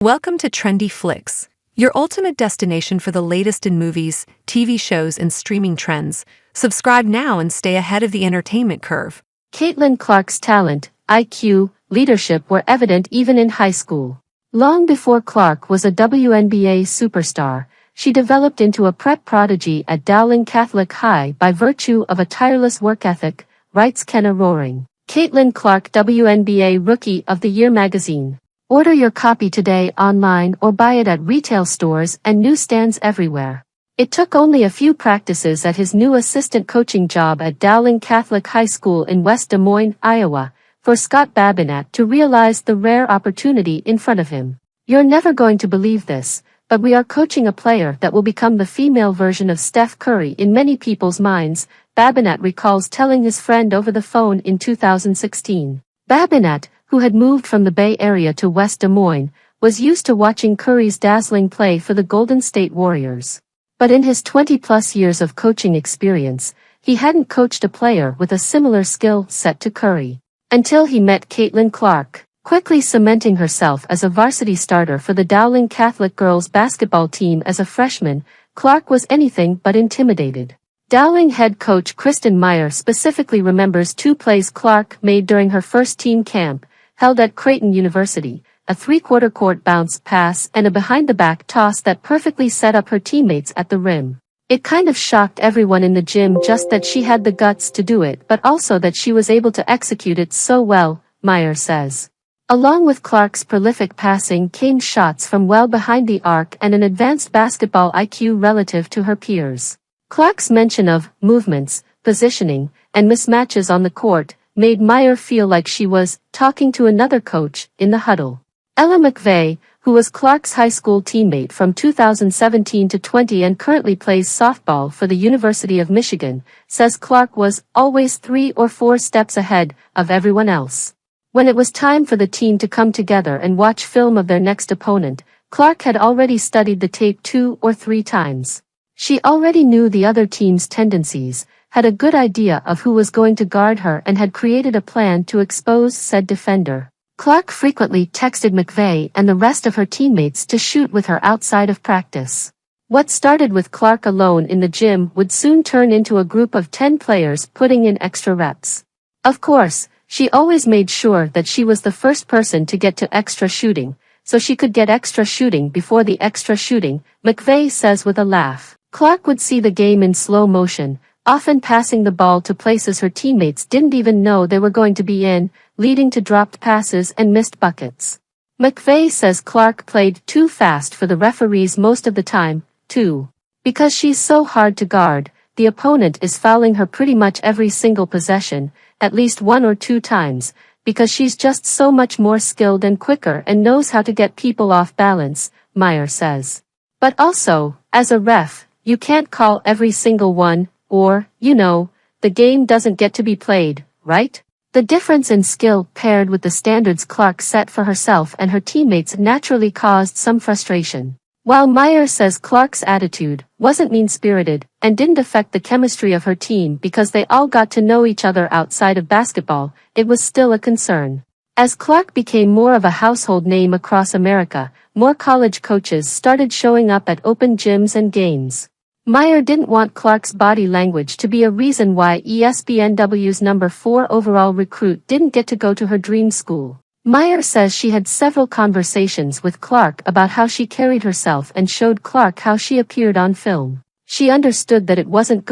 Welcome to Trendy Flix, your ultimate destination for the latest in movies, TV shows, and streaming trends. Subscribe now and stay ahead of the entertainment curve. Caitlin Clark's talent, IQ, leadership were evident even in high school. Long before Clark was a WNBA superstar, she developed into a prep prodigy at Dowling Catholic High by virtue of a tireless work ethic, writes Kenna Roaring. Caitlin Clark, WNBA Rookie of the Year magazine. Order your copy today online or buy it at retail stores and newsstands everywhere. It took only a few practices at his new assistant coaching job at Dowling Catholic High School in West Des Moines, Iowa, for Scott Babinett to realize the rare opportunity in front of him. You're never going to believe this, but we are coaching a player that will become the female version of Steph Curry in many people's minds, Babinett recalls telling his friend over the phone in 2016. Babinett, who had moved from the Bay Area to West Des Moines, was used to watching Curry's dazzling play for the Golden State Warriors. But in his 20-plus years of coaching experience, he hadn't coached a player with a similar skill set to Curry. Until he met Caitlin Clark, quickly cementing herself as a varsity starter for the Dowling Catholic girls basketball team as a freshman, Clark was anything but intimidated. Dowling head coach Kristen Meyer specifically remembers two plays Clark made during her first team camp, held at Creighton University, a three-quarter court bounce pass and a behind-the-back toss that perfectly set up her teammates at the rim. It kind of shocked everyone in the gym just that she had the guts to do it, but also that she was able to execute it so well, Meyer says. Along with Clark's prolific passing came shots from well behind the arc and an advanced basketball IQ relative to her peers. Clark's mention of movements, positioning, and mismatches on the court made Meyer feel like she was talking to another coach in the huddle. Ella McVeigh, who was Clark's high school teammate from 2017 to 20 and currently plays softball for the University of Michigan, says Clark was always 3 or 4 steps ahead of everyone else. When it was time for the team to come together and watch film of their next opponent, Clark had already studied the tape 2 or 3 times. She already knew the other team's tendencies, had a good idea of who was going to guard her and had created a plan to expose said defender. Clark frequently texted McVeigh and the rest of her teammates to shoot with her outside of practice. What started with Clark alone in the gym would soon turn into a group of 10 players putting in extra reps. Of course, she always made sure that she was the first person to get to extra shooting, so she could get extra shooting before the extra shooting, McVeigh says with a laugh. Clark would see the game in slow motion, often passing the ball to places her teammates didn't even know they were going to be in, leading to dropped passes and missed buckets. McVeigh says Clark played too fast for the referees most of the time, too. Because she's so hard to guard, the opponent is fouling her pretty much every single possession, at least 1 or 2 times, because she's just so much more skilled and quicker and knows how to get people off balance, Meyer says. But also, as a ref, you can't call every single one, or, the game doesn't get to be played, right? The difference in skill paired with the standards Clark set for herself and her teammates naturally caused some frustration. While Meyer says Clark's attitude wasn't mean-spirited and didn't affect the chemistry of her team because they all got to know each other outside of basketball, it was still a concern. As Clark became more of a household name across America, more college coaches started showing up at open gyms and games. Meyer didn't want Clark's body language to be a reason why ESPNW's number 4 overall recruit didn't get to go to her dream school. Meyer says she had several conversations with Clark about how she carried herself and showed Clark how she appeared on film. She understood that it wasn't